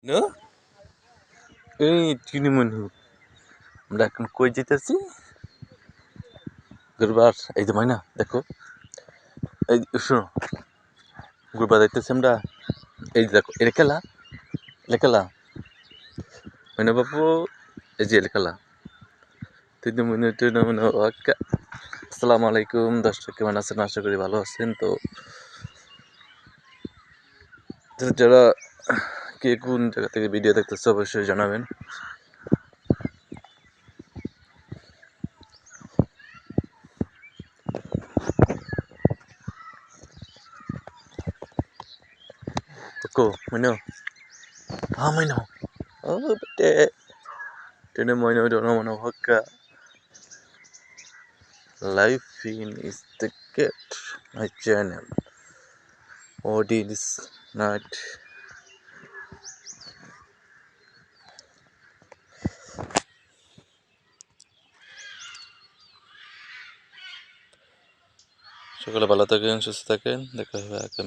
No? এই চিনিমনি আমরা এখন কই যেতেছি গুরবার এই যে মাইনা দেখো এই শোনো গুরবার যাইতেছি আমরা এই যে দেখো এরকেলা এলাকেলা মাইনা বাবু এই যে এলাকেলা তিন আসসালামু আলাইকুম দর্শক কেমন আছেন আশা করি ভালো আছেন তো যারা কে কোন জায়গা থেকে ভিডিও দেখতেছে অবশ্যই জানাবেন Ko, mana? Ah, mana? Oh, betul. Tena mana dona mana hakka. Life in is the cat. My channel. Audience not. সকালে ভালো থাকেন সুস্থ থাকেন দেখা হবে